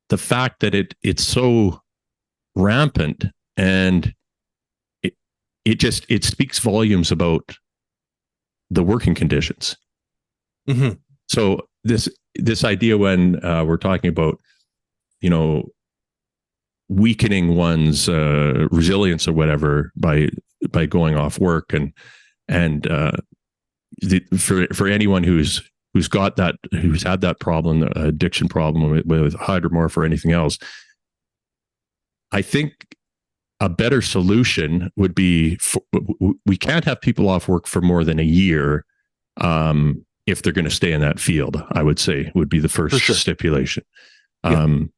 the fact that it's so rampant, and it speaks volumes about the working conditions. Mm-hmm. So this idea, when we're talking about, you know, weakening one's resilience or whatever by going off work, and for anyone who's had that problem, addiction problem with hydromorph or anything else, I think a better solution would be we can't have people off work for more than a year if they're going to stay in that field. I would say would be the first stipulation.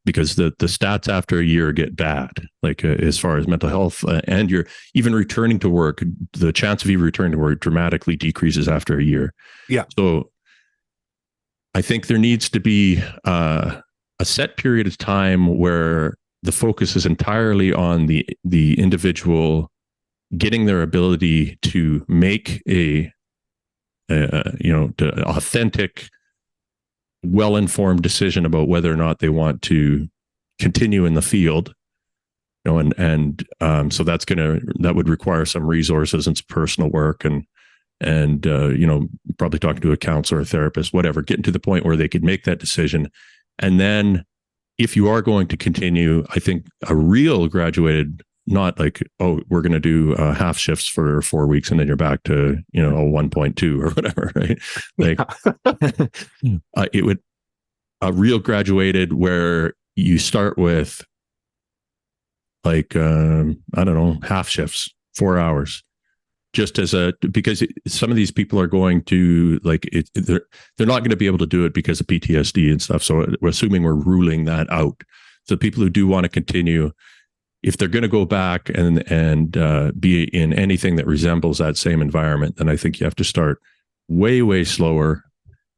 Because the stats after a year get bad, like as far as mental health, and you're even returning to work, the chance of you returning to work dramatically decreases after a year. Yeah. So I think there needs to be a set period of time where the focus is entirely on the individual getting their ability to make a authentic, well-informed decision about whether or not they want to continue in the field, you know, and so that would require some resources and some personal work, and you know, probably talking to a counselor, a therapist, whatever, getting to the point where they could make that decision. And then if you are going to continue, I think a real graduated, not like, oh, we're going to do half shifts for 4 weeks and then you're back to, you know, a 1.2 or whatever, right? Like it would, a real graduated where you start with like, I don't know, half shifts, 4 hours, just as because some of these people are going to, like, they're not going to be able to do it because of PTSD and stuff. So we're assuming we're ruling that out. So people who do want to continue, if they're going to go back and be in anything that resembles that same environment, then I think you have to start way, way slower,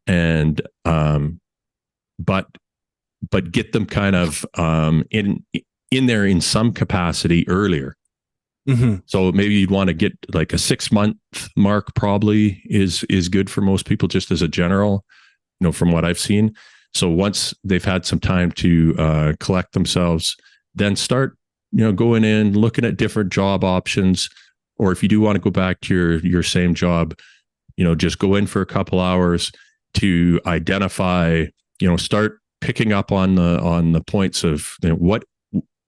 and but get them kind of in there in some capacity earlier. Mm-hmm. So maybe you'd want to get like a 6-month mark, probably is good for most people, just as a general, you know, from what I've seen. So once they've had some time to collect themselves, then start, you know, going in, looking at different job options. Or if you do want to go back to your same job, you know, just go in for a couple hours to identify, you know, start picking up on the points of, you know,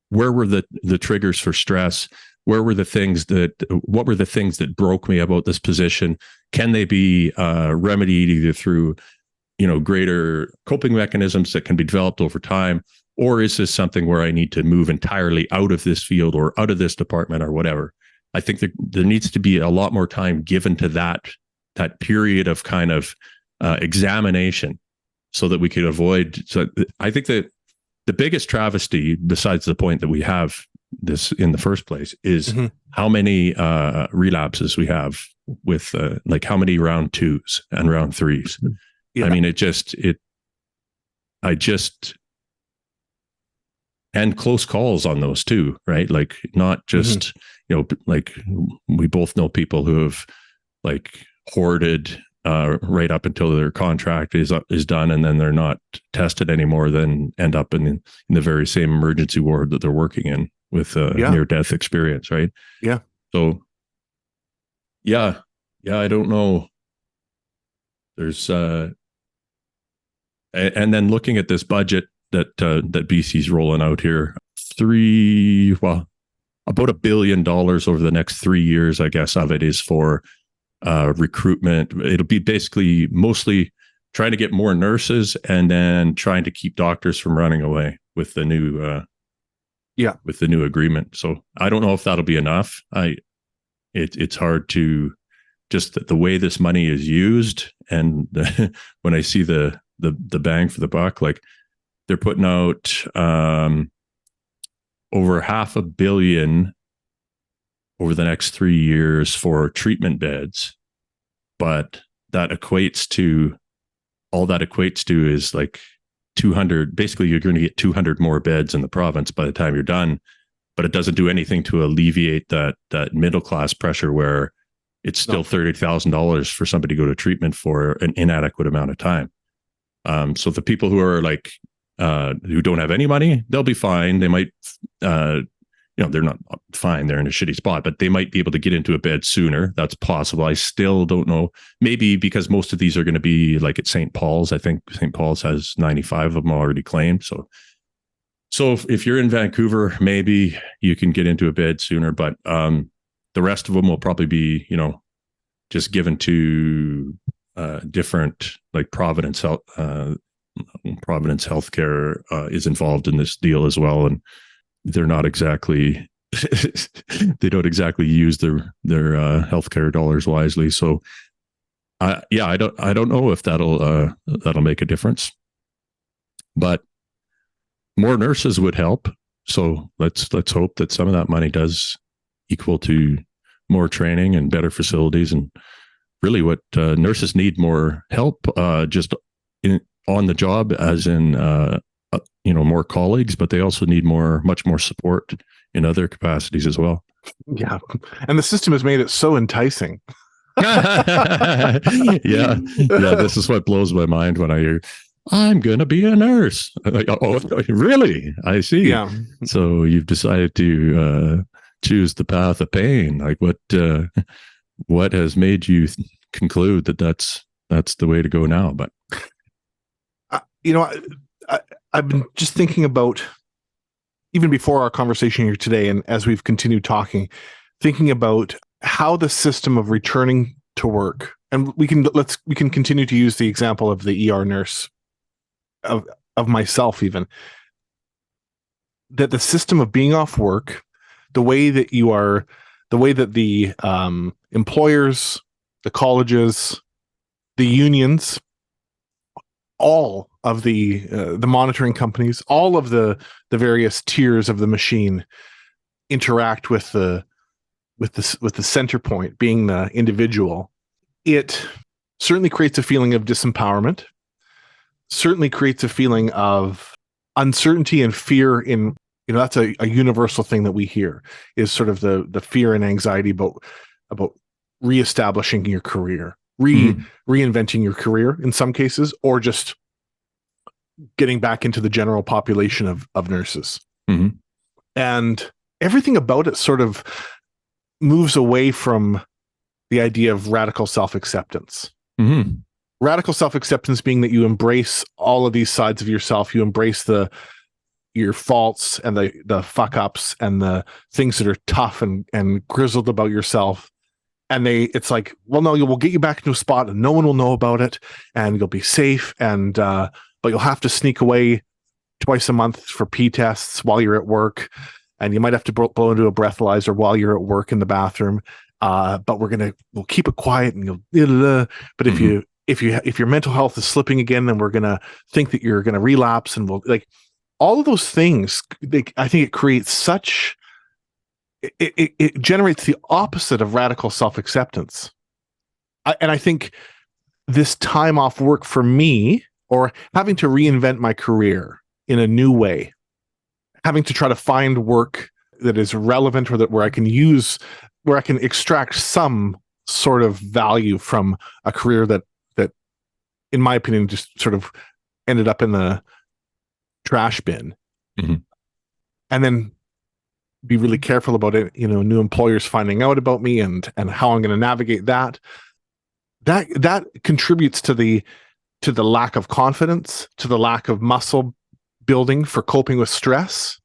where were the triggers for stress? What were the things that broke me about this position? Can they be remedied either through, you know, greater coping mechanisms that can be developed over time? Or is this something where I need to move entirely out of this field or out of this department or whatever? I think there needs to be a lot more time given to that period of kind of examination, so that we could avoid. So I think that the biggest travesty, besides the point that we have this in the first place, is how many relapses we have with like how many round 2s and round 3s. Yeah. I mean, and close calls on those too, right? Like not just, you know, like we both know people who have like hoarded right up until their contract is done, and then they're not tested anymore, then end up in the very same emergency ward that they're working in with a near-death experience, right? Yeah. So, yeah, I don't know. There's and then looking at this budget, that BC's rolling out here. About $1 billion over the next 3 years, I guess, of it is for recruitment. It'll be basically mostly trying to get more nurses and then trying to keep doctors from running away with the new with the new agreement. So I don't know if that'll be enough. It's hard to, just the way this money is used, and when I see the bang for the buck, like they're putting out over $500 million over the next 3 years for treatment beds, but all that equates to is like 200. Basically, you're going to get 200 more beds in the province by the time you're done, but it doesn't do anything to alleviate that middle class pressure where it's still $30,000 for somebody to go to treatment for an inadequate amount of time. So the people who are like who don't have any money, they'll be fine. They might, they're not fine. They're in a shitty spot, but they might be able to get into a bed sooner. That's possible. I still don't know. Maybe because most of these are going to be like at St. Paul's. I think St. Paul's has 95 of them already claimed. So if you're in Vancouver, maybe you can get into a bed sooner, but the rest of them will probably be, just given to different, like Providence Healthcare is involved in this deal as well, and they're not exactly they don't exactly use their healthcare dollars wisely. So, I don't know if that'll make a difference, but more nurses would help. So let's hope that some of that money does equal to more training and better facilities. And really, what nurses need more help just on the job, as in more colleagues, but they also need much more support in other capacities as well. Yeah, and the system has made it so enticing. yeah. This is what blows my mind when I hear, "I'm gonna be a nurse." Like, oh, really? I see. Yeah. So you've decided to choose the path of pain. Like, what has made you conclude that that's the way to go now? But I've been just thinking about, even before our conversation here today, and as we've continued talking, thinking about how the system of returning to work, and we can continue to use the example of the ER nurse, of myself even, that the system of being off work, the way that the employers, the colleges, the unions, all of the monitoring companies, all of the various tiers of the machine interact with the center point being the individual. It certainly creates a feeling of disempowerment, certainly creates a feeling of uncertainty and fear in, that's a universal thing that we hear, is sort of the fear and anxiety about reestablishing your career, reinventing your career in some cases, or just getting back into the general population of nurses. Mm-hmm. And everything about it sort of moves away from the idea of radical self-acceptance. Mm-hmm. Radical self-acceptance being that you embrace all of these sides of yourself, you embrace your faults and the fuck ups and the things that are tough and grizzled about yourself. And it's like, well, no, we'll get you back into a spot and no one will know about it, and you'll be safe, and but you'll have to sneak away twice a month for pee tests while you're at work, and you might have to blow into a breathalyzer while you're at work in the bathroom. But we'll keep it quiet, and you'll. But if your mental health is slipping again, then we're gonna think that you're gonna relapse, and we'll, like, all of those things. I think it creates such. It generates the opposite of radical self-acceptance. And I think this time off work for me, or having to reinvent my career in a new way, having to try to find work that is relevant, or where I can extract some sort of value from a career that in my opinion just sort of ended up in the trash bin. Mm-hmm. And then be really careful about it, new employers finding out about me and how I'm going to navigate that. That contributes to the lack of confidence, to the lack of muscle building, for coping with stress,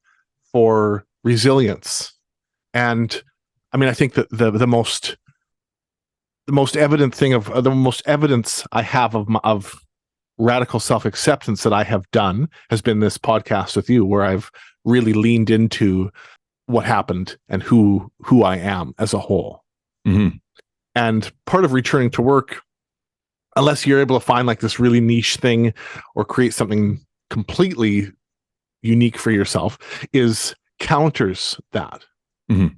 for resilience. And I mean, I think that the most evident thing of the most evidence I have of radical self-acceptance that I have done has been this podcast with you, where I've really leaned into what happened and who I am as a whole. Mm-hmm. And part of returning to work, unless you're able to find like this really niche thing or create something completely unique for yourself, is counters that. Mm-hmm.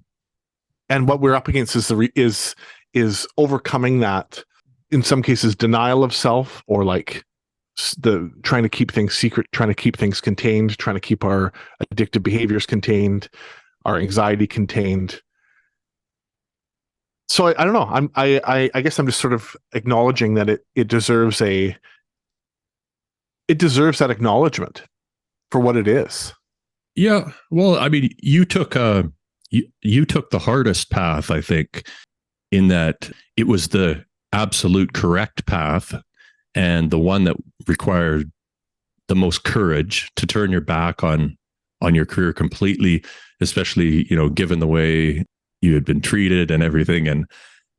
And what we're up against is overcoming that, in some cases, denial of self, or like the trying to keep things secret, trying to keep things contained, trying to keep our addictive behaviors contained, our anxiety contained. So I don't know. I guess I'm just sort of acknowledging that it deserves that acknowledgement for what it is. Yeah. Well, I mean, you took the hardest path, I think, in that it was the absolute correct path, and the one that required the most courage to turn your back on your career completely, especially, given the way you had been treated and everything. And,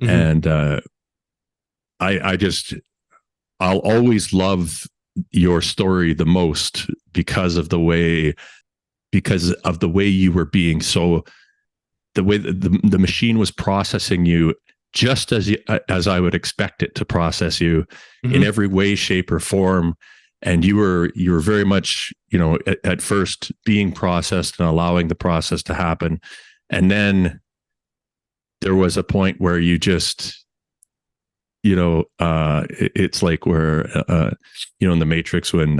mm-hmm. I'll always love your story the most because of the way you were being the way the machine was processing you just as I would expect it to process you, mm-hmm. in every way, shape, or form. And you were very much, at first being processed and allowing the process to happen. And then there was a point where you just, it's like where, in the Matrix, when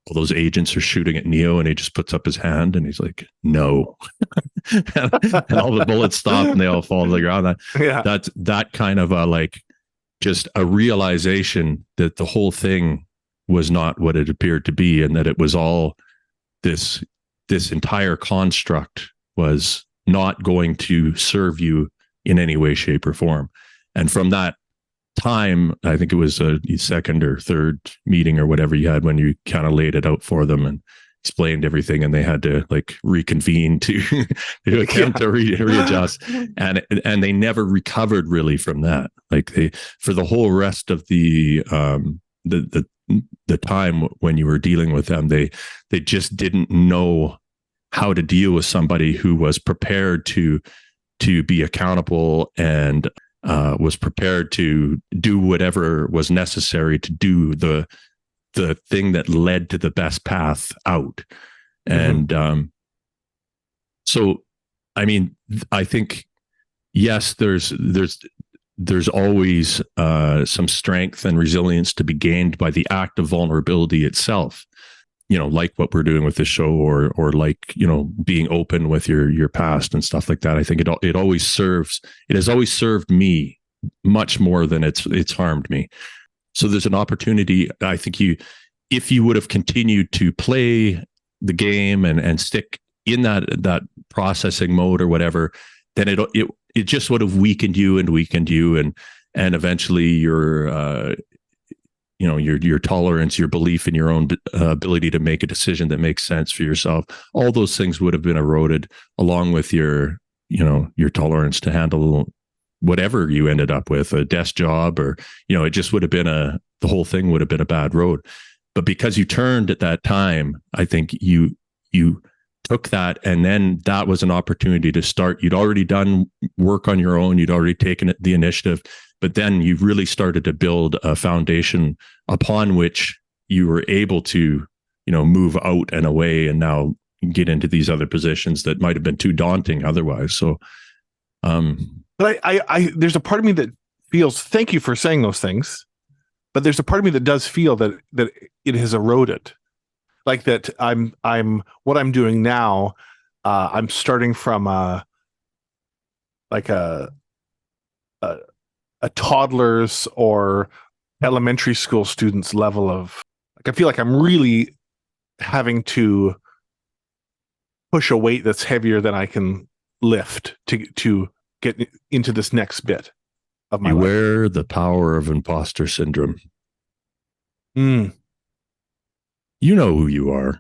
all those agents are shooting at Neo, and he just puts up his hand and he's like, no. and all the bullets stop and they all fall to the ground. That's that kind of just a realization that the whole thing was not what it appeared to be, and that it was all this entire construct was not going to serve you in any way, shape, or form. And from that time, I think it was a second or third meeting or whatever you had, when you kind of laid it out for them and explained everything, and they had to reconvene to attempt to readjust, and they never recovered really from that. For the whole rest of the time when you were dealing with them, they just didn't know how to deal with somebody who was prepared to be accountable, and was prepared to do whatever was necessary to do the thing that led to the best path out. Mm-hmm. And so, I mean, I think, yes, there's always some strength and resilience to be gained by the act of vulnerability itself, like what we're doing with this show, or being open with your past and stuff like that. I think it has always served me much more than it's harmed me. So there's an opportunity. I think if you would have continued to play the game and stick in that processing mode or whatever, then it just would have weakened you, and eventually your tolerance, your belief in your own ability to make a decision that makes sense for yourself, all those things would have been eroded, along with your tolerance to handle whatever you ended up with, a desk job, or, it just would have been the whole thing would have been a bad road. But because you turned at that time, I think you took that, and then that was an opportunity to start. You'd already done work on your own. You'd already taken the initiative, but then you really started to build a foundation upon which you were able to, move out and away, and now get into these other positions that might have been too daunting otherwise. So, but I there's a part of me that feels, thank you for saying those things, but there's a part of me that does feel that it has eroded. Like that I'm what I'm doing now, I'm starting from a toddler's or elementary school student's level of, I feel like I'm really having to push a weight that's heavier than I can lift to get into this next bit of my life. Beware the power of imposter syndrome. you know who you are.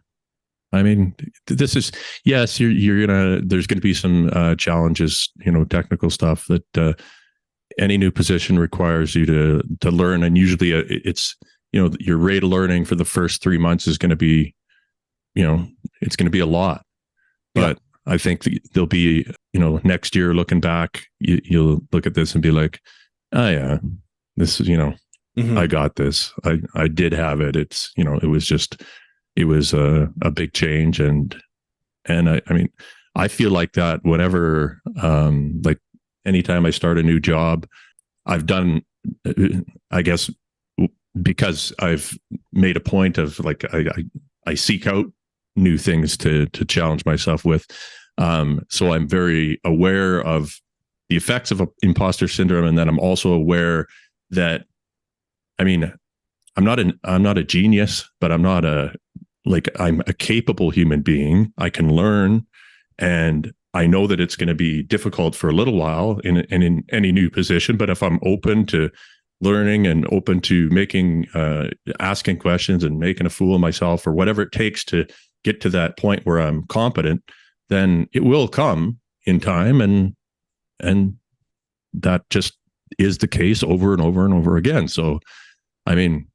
I mean, this is, yes, there's gonna be some challenges, technical stuff that any new position requires you to learn, and usually it's your rate of learning for the first 3 months is going to be, it's going to be a lot. But I think there'll be, next year looking back, you'll look at this and be like, oh yeah, this is, I got this. I did have it. It's, it was a big change. And I mean, I feel like that whenever, like anytime I start a new job, I've done, I guess, because I've made a point of like, I seek out new things to challenge myself with. So I'm very aware of the effects of imposter syndrome. And then I'm also aware that, I mean, I'm not a genius, but I'm a capable human being. I can learn, and I know that it's going to be difficult for a little while in any new position. But if I'm open to learning and open to asking questions and making a fool of myself or whatever it takes to get to that point where I'm competent, then it will come in time. And that just is the case over and over and over again. So, I mean,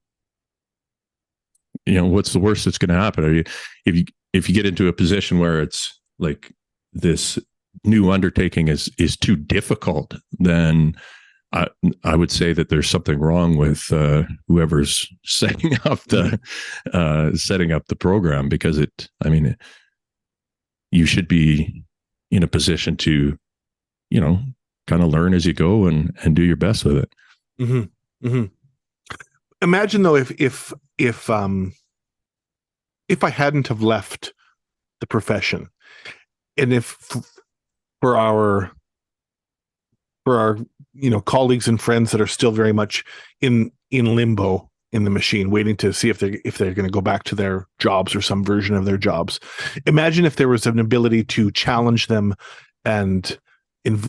what's the worst that's going to happen? If you get into a position where it's like this new undertaking is too difficult, then I would say that there's something wrong with whoever's setting up the program, because you should be in a position to, kind of learn as you go and do your best with it. Mm-hmm. Mm-hmm. Imagine though, if I hadn't have left the profession, and if for our colleagues and friends that are still very much in limbo in the machine, waiting to see if they're going to go back to their jobs or some version of their jobs. Imagine if there was an ability to challenge them and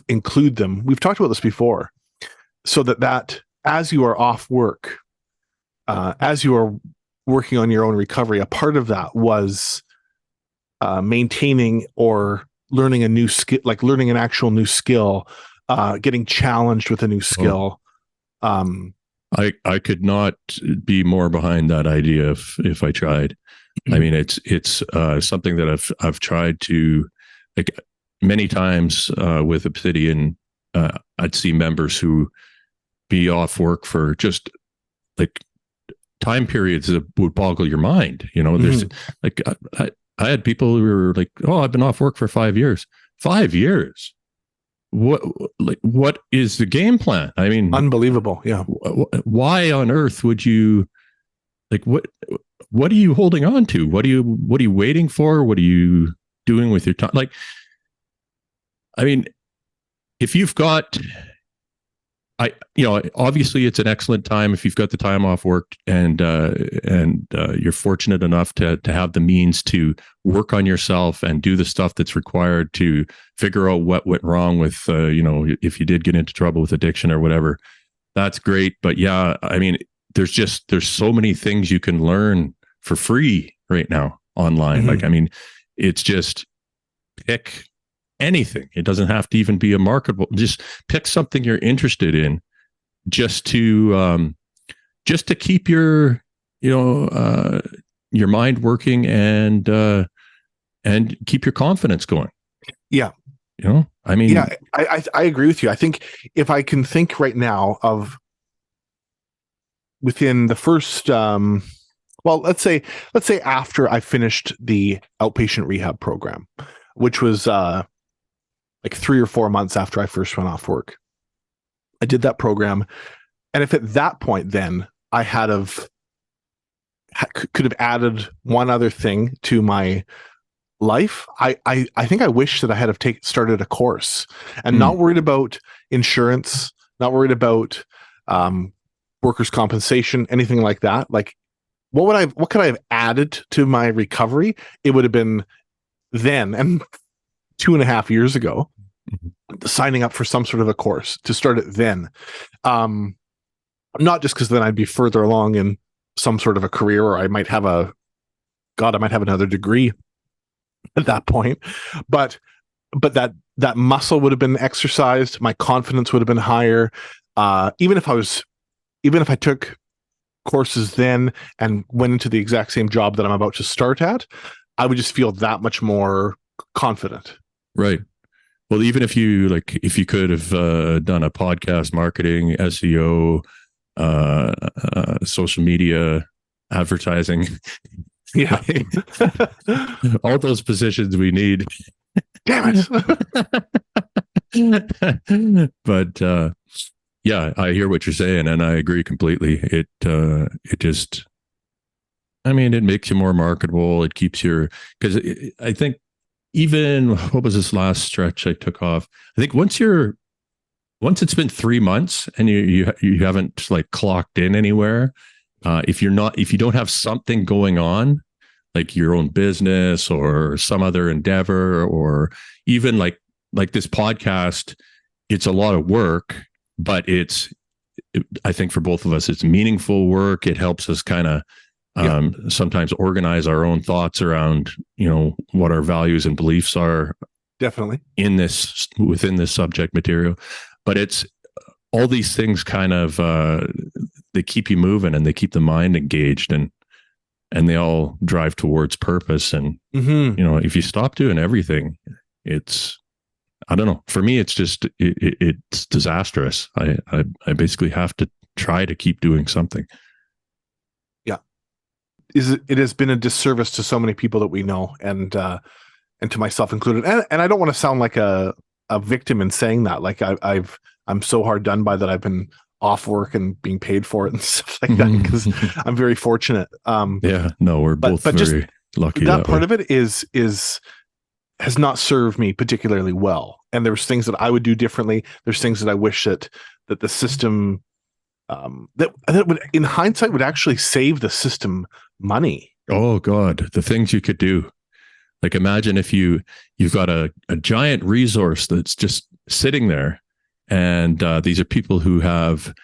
include them. We've talked about this before, so that as you are off work, as you are working on your own recovery, a part of that was maintaining or learning a new skill, like learning an actual new skill, getting challenged with a new skill. I could not be more behind that idea if I tried. I mean, it's something that I've tried to, like, many times with Obsidian. I'd see members who be off work for just like time periods that would boggle your mind. There's like I had people who were like, "Oh, I've been off work for 5 years." 5 years. What is the game plan? I mean, unbelievable. Yeah. Why on earth would you, like, what are you holding on to? What are you waiting for? What are you doing with your time? Like, I mean, if you've got, obviously it's an excellent time if you've got the time off work and you're fortunate enough to have the means to work on yourself and do the stuff that's required to figure out what went wrong with, if you did get into trouble with addiction or whatever. That's great. But yeah, I mean, there's so many things you can learn for free right now online. Like, I mean, it's just pick anything. It doesn't have to even be a marketable. Just pick something you're interested in, just to keep your mind working and keep your confidence going. Yeah. I mean, yeah, I agree with you. I think if I can think right now of within the first, let's say after I finished the outpatient rehab program, which was like 3 or 4 months after I first went off work, I did that program. And if at that point, then I could have added one other thing to my life, I think I wish that I had started a course and not worried about insurance, not worried about workers' compensation, anything like that. Like, what could I have added to my recovery? It would have been then, and 2.5 years ago, signing up for some sort of a course to start it then. Not just because then I'd be further along in some sort of a career, or I might have a God, I might have another degree at that point. But that muscle would have been exercised. My confidence would have been higher. Even if I took courses then and went into the exact same job that I'm about to start at, I would just feel that much more confident. Right. Well, even if you could have done a podcast, marketing, SEO, social media, advertising, Yeah, all those positions we need. Damn it. But yeah, I hear what you're saying, and I agree completely. It just, I mean, it makes you more marketable. It keeps because I think, even, what was this last stretch I took off? I think once it's been 3 months and you haven't like clocked in anywhere, if you don't have something going on, like your own business or some other endeavor, or even like this podcast, it's a lot of work, but I think for both of us, it's meaningful work. It helps us kind of sometimes organize our own thoughts around, what our values and beliefs are. Definitely within this subject material. But it's all these things kind of, they keep you moving and they keep the mind engaged, and they all drive towards purpose. And, if you stop doing everything, I don't know. For me, it's just, it's disastrous. I basically have to try to keep doing something. It has been a disservice to so many people that we know, and to myself included. And I don't want to sound like a victim in saying that. Like I'm so hard done by that I've been off work and being paid for it and stuff like that, because I'm very fortunate. Yeah, no, we're both very just lucky. That part of it has not served me particularly well. And there's things that I would do differently. There's things that I wish that the system, that would, in hindsight, would actually save the system money. Oh God, the things you could do. Like, imagine if you've got a giant resource that's just sitting there, and these are people who have,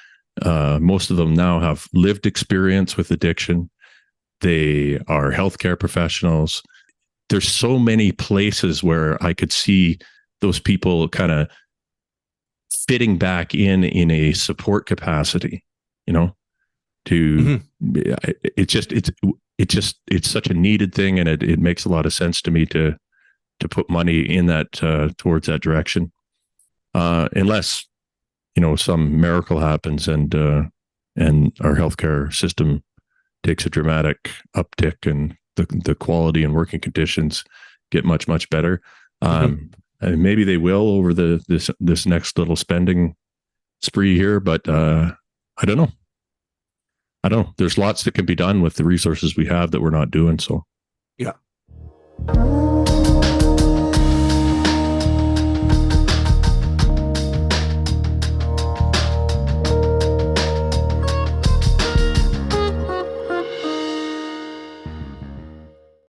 most of them now have lived experience with addiction. They are healthcare professionals. There's so many places where I could see those people kind of fitting back in a support capacity, it's such a needed thing, and it makes a lot of sense to me to put money in that, towards that direction, unless some miracle happens and our healthcare system takes a dramatic uptick and the quality and working conditions get much, much better. And maybe they will over this next little spending spree here, but I don't know. There's lots that can be done with the resources we have that we're not doing. So, yeah.